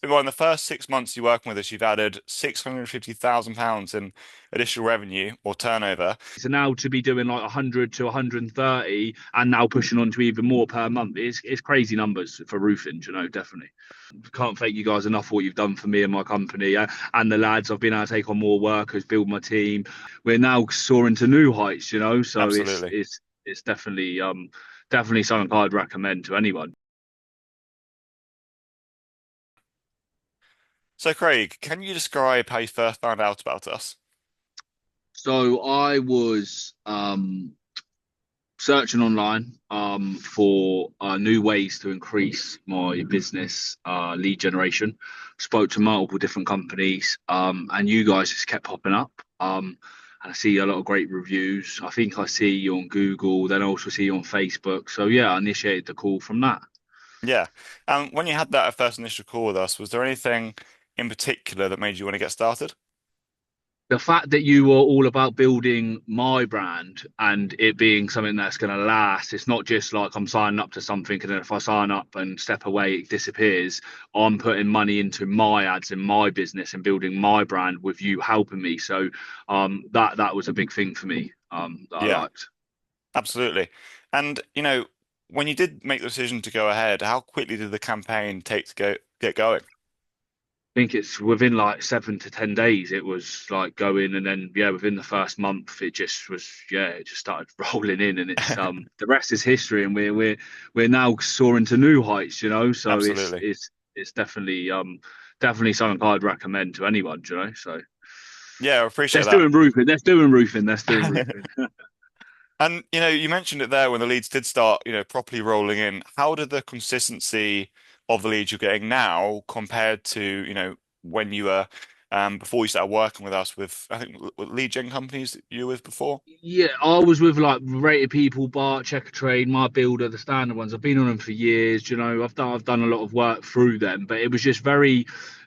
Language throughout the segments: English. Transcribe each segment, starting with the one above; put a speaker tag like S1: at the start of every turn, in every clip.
S1: well, in the first 6 months you're working with us, you've added £650,000 in additional revenue or turnover.
S2: So now to be doing like 100 to 130 and now pushing on to even more per month, it's crazy numbers for roofing, definitely. Can't thank you guys enough for what you've done for me and my company, and the lads. I've been able to take on more workers, build my team. We're now soaring to new heights, so it's
S1: Absolutely.
S2: it's it's definitely something I'd recommend to anyone.
S1: So, Craig, can you describe how you first found out about us?
S2: So I was searching online for new ways to increase my business lead generation. Spoke to multiple different companies, and you guys just kept popping up. And I see a lot of great reviews. I think I see you on Google, then I also see you on Facebook. So yeah, I initiated the call from that.
S1: Yeah. When you had that first initial call with us, was there anything in particular that made you want to get started?
S2: The fact that you were all about building my brand and it being something that's going to last, it's not just like I'm signing up to something and then if I sign up and step away, it disappears. I'm putting money into my ads and my business and building my brand with you helping me. So that was a big thing for me that I
S1: Yeah,
S2: liked.
S1: absolutely. And when you did make the decision to go ahead, how quickly did the campaign take to get going?
S2: Think it's within like 7 to 10 days. It was like going, and then yeah, within the first month, it just was it just started rolling in, and it's the rest is history, and we're now soaring to new heights, So
S1: Absolutely.
S2: it's definitely something I'd recommend to anyone, So
S1: Yeah, I appreciate
S2: let's
S1: that.
S2: do roofing, let's do roofing, let's do roofing.
S1: And you mentioned it there when the leads did start, properly rolling in. How did the consistency of the leads you're getting now compared to, when you were before you started working with us with I think lead gen companies that you were with before?
S2: Yeah, I was with like Rated People, Bart, Checker Trade, My Builder, the standard ones. I've been on them for years. I've done a lot of work through them, but it was just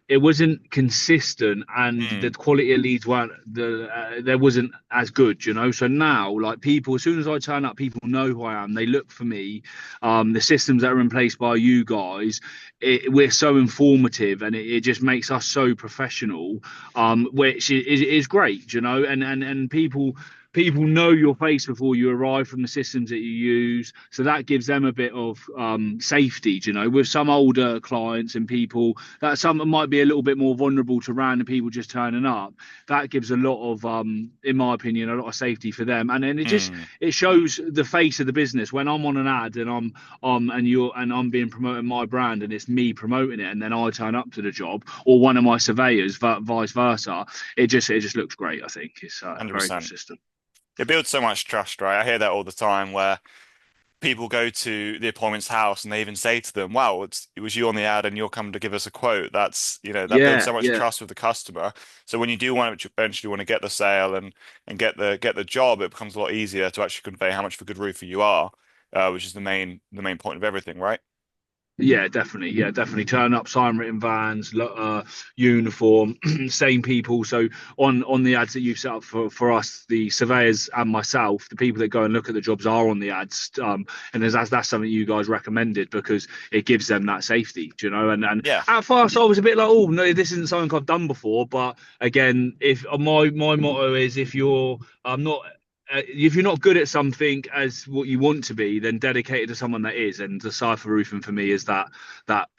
S2: it wasn't consistent, and the
S1: Mm,
S2: quality of leads weren't there wasn't as good. So now, like people, as soon as I turn up, people know who I am. They look for me. The systems that are in place by you guys, we're so informative, and it just makes us so professional, which is great, and people know your face before you arrive from the systems that you use. So that gives them a bit of safety, with some older clients and people that some might be a little bit more vulnerable to random people just turning up. That gives a lot of, in my opinion, a lot of safety for them. And then
S1: mm.
S2: it shows the face of the business when I'm on an ad and I'm being promoting my brand and it's me promoting it and then I turn up to the job or one of my surveyors, vice versa. It just looks great. I think it's very
S1: 100%.
S2: consistent.
S1: It builds so much trust, right? I hear that all the time where people go to the appointment's house and they even say to them, "Wow, it was you on the ad and you're coming to give us a quote." That builds
S2: Yeah,
S1: so much
S2: yeah.
S1: trust with the customer. So when you do want to eventually want to get the sale and get the job, it becomes a lot easier to actually convey how much of a good roofer you are, which is the main point of everything, right?
S2: Yeah, definitely. Yeah, definitely. Turn up, sign written vans, uniform, same people. So on the ads that you've set up for us, the surveyors and myself, the people that go and look at the jobs are on the ads. And that's something you guys recommended because it gives them that safety, And
S1: Yeah.
S2: at first I was a bit like, oh no, this isn't something I've done before. But again, if my motto is if you're not good at something as what you want to be, then dedicated to someone that is. And Decipher Roofing for me is that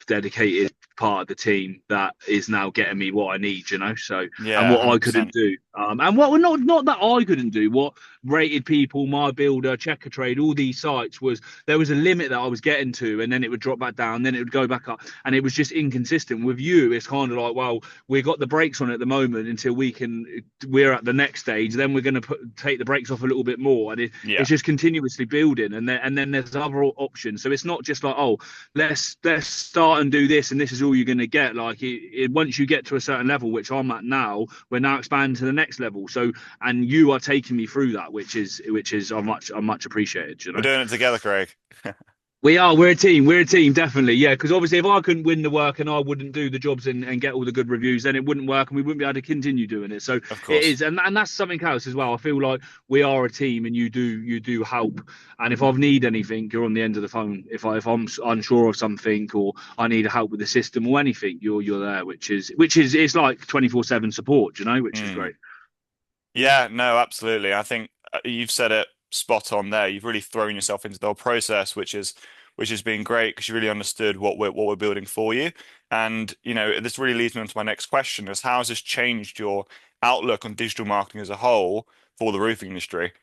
S2: dedicated part of the team that is now getting me what I need, So and
S1: Yeah,
S2: what I couldn't
S1: 100%.
S2: do, and what not that I couldn't do, what Rated People, My Builder, Checker Trade, all these sites was there was a limit that I was getting to, and then it would drop back down, then it would go back up, and it was just inconsistent. With you, it's kind of like, well, we got the brakes on at the moment until we're at the next stage, then we're going to take the brakes off a little bit more, and
S1: Yeah.
S2: it's just continuously building, and then there's other options. So it's not just like, oh, let's start and do this, and this is all you're going to get. Like once you get to a certain level, which I'm at now, we're now expanding to the next level. So and you are taking me through that, which is I'm much appreciated.
S1: We're doing it together, Craig.
S2: We are. We're a team. We're a team, definitely. Yeah, because obviously, if I couldn't win the work and I wouldn't do the jobs and get all the good reviews, then it wouldn't work, and we wouldn't be able to continue doing it. So
S1: Of
S2: it
S1: course.
S2: is, and that's something else as well. I feel like we are a team, and you do help. And if I need anything, you're on the end of the phone. If I'm unsure of something or I need help with the system or anything, you're there, which is it's like 24/7 support, which is
S1: Mm.
S2: great.
S1: Yeah, no, absolutely. I think you've said it spot on there. You've really thrown yourself into the whole process, which has been great because you really understood what we're building for you. And this really leads me on to my next question: is how has this changed your outlook on digital marketing as a whole for the roofing industry?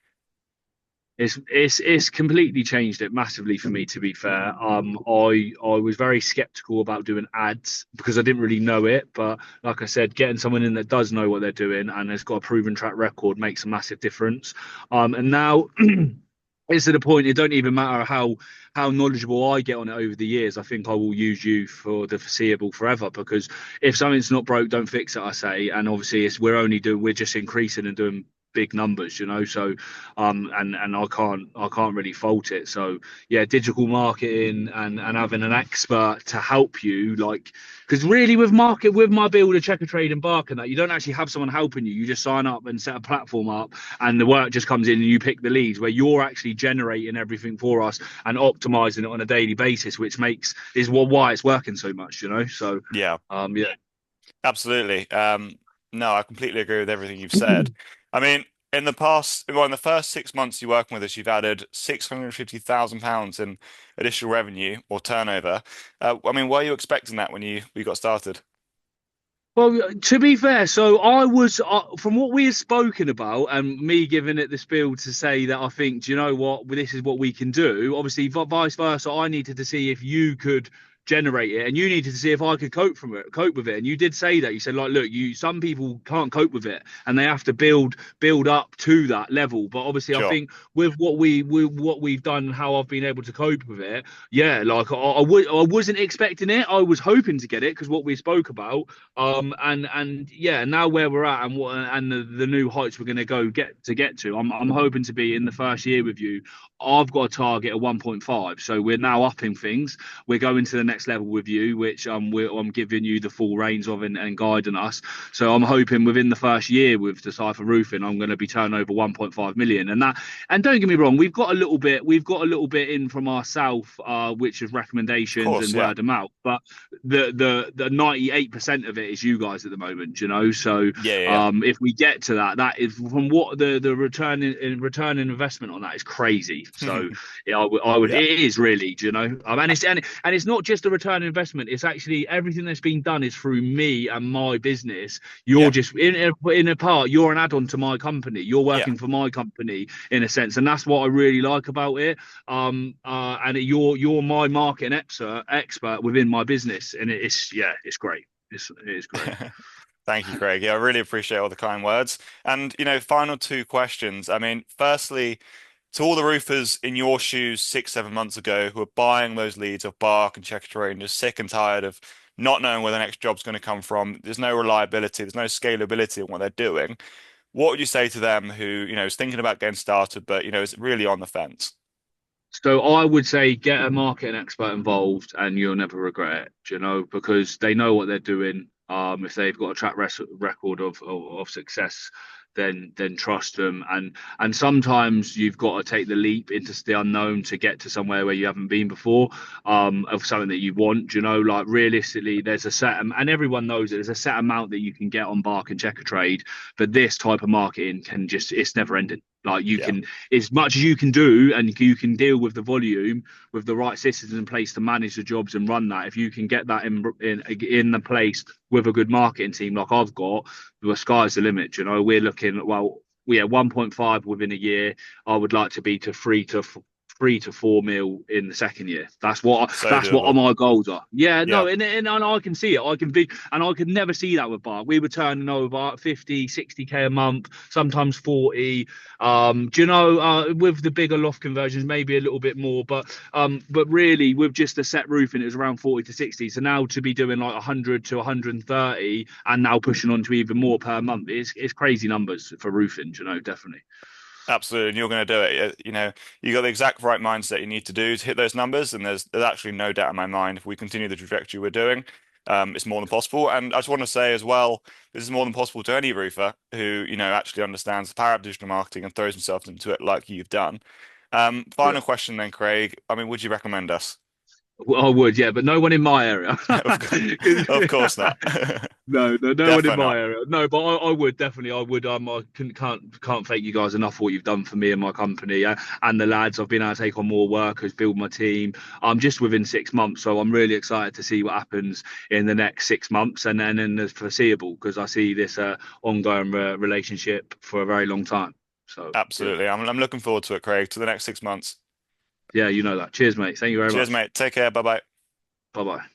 S2: It's completely changed it massively for me, to be fair. I was very skeptical about doing ads because I didn't really know it, but like I said, getting someone in that does know what they're doing and has got a proven track record makes a massive difference. And now it's to the point it don't even matter how knowledgeable I get on it over the years. I think I will use you for the foreseeable forever because if something's not broke, don't fix it, I say. And obviously, we're just increasing and doing big numbers, so and I can't really fault it. So yeah, digital marketing and having an expert to help you, like, because really with my builder checker trade and bark and that, you don't actually have someone helping you. You just sign up and set a platform up and the work just comes in and you pick the leads, where you're actually generating everything for us and optimizing it on a daily basis, which makes is what why it's working so much. So
S1: Yeah.
S2: yeah.
S1: Absolutely. No, I completely agree with everything you've said. I mean, in the first 6 months you're working with us, you've added £650,000 in additional revenue or turnover. I mean, were you expecting that when we got started?
S2: Well, to be fair, so I was from what we had spoken about, and me giving it the spiel to say that I think, do you know what, well, this is what we can do. Obviously, vice versa, I needed to see if you could generate it, and you needed to see if I could cope with it. And you did say that. You said, like, look, some people can't cope with it, and they have to build up to that level. But obviously, I
S1: Sure.
S2: think with what we've done and how I've been able to cope with it, yeah, like I wasn't expecting it. I was hoping to get it because what we spoke about. And yeah, now where we're at and what and the new heights we're going to get to, I'm hoping to be in the first year with you. I've got a target of 1.5, so we're now upping things. We're going to the next level with you, which I'm giving you the full reins of and guiding us. So I'm hoping within the first year with Decipher Roofing, I'm going to be turning over 1.5 million. And don't get me wrong, we've got a little bit in from ourselves, which is
S1: Of
S2: recommendations
S1: course,
S2: and
S1: yeah.
S2: word of mouth, but the 98% of it is you guys at the moment. So
S1: Yeah, yeah, yeah.
S2: if we get to that, that is from what the return in investment on that is crazy. So yeah, I would
S1: Yeah.
S2: it is really, and it's not just a return on investment. It's actually everything that's been done is through me and my business. You're
S1: Yeah.
S2: just in a part. You're an add-on to my company. You're
S1: Yeah.
S2: working for my company in a sense, and that's what I really like about it. And you're my marketing expert within my business, and it's yeah, it's great. It is great.
S1: Thank you, Craig. Yeah, I really appreciate all the kind words. And, final two questions. I mean, firstly, to all the roofers in your shoes 6, 7 months ago who are buying those leads of Bark and Checker Trade and just sick and tired of not knowing where the next job's going to come from, there's no reliability, there's no scalability in what they're doing. What would you say to them who, is thinking about getting started, but, is really on the fence?
S2: So I would say get a marketing expert involved, and you'll never regret it. Because they know what they're doing. If they've got a record of success, then trust them. And sometimes you've got to take the leap into the unknown to get to somewhere where you haven't been before. Of something that you want. Like realistically, there's a and everyone knows it. There's a set amount that you can get on Bark and Checker Trade, but this type of marketing it's never ending. Like you
S1: Yeah.
S2: can, as much as you can do, and you can deal with the volume with the right systems in place to manage the jobs and run that. If you can get that in the place with a good marketing team like I've got, the sky's the limit. We're looking well. We are 1.5 within a year. I would like to be to 3 to 4 mil in the second year.
S1: So
S2: That's what
S1: doable.
S2: my goals are. Yeah,
S1: Yeah.
S2: no, and I can see it. I can be, and I could never see that with Bart. We were turning over 50, 60K a month, sometimes 40. With the bigger loft conversions, maybe a little bit more, but really with just the set roofing, it was around 40 to 60. So now to be doing like 100 to 130 and now pushing on to even more per month, it's crazy numbers for roofing, definitely.
S1: Absolutely, and you're going to do it. You got the exact right mindset you need to do to hit those numbers, and there's actually no doubt in my mind if we continue the trajectory we're doing, it's more than possible. And I just want to say as well, this is more than possible to any roofer who, actually understands the power of digital marketing and throws himself into it like you've done.
S2: Yeah.
S1: Final question then, Craig. I mean, would you recommend us?
S2: Well, I would, yeah, but no one in my area.
S1: Of course not.
S2: No one in
S1: Definitely
S2: my
S1: not.
S2: area. No, but I would definitely, I would. I can't thank you guys enough for what you've done for me and my company, and the lads. I've been able to take on more workers, build my team. I'm just within 6 months, so I'm really excited to see what happens in the next 6 months, and then in the foreseeable, because I see this ongoing relationship for a very long time. So yeah,
S1: Absolutely. I'm looking forward to it, Craig, to the next 6 months.
S2: yeah, you know that. Cheers, mate. Thank you very
S1: Cheers,
S2: much.
S1: mate. Take care. Bye bye.
S2: Bye bye.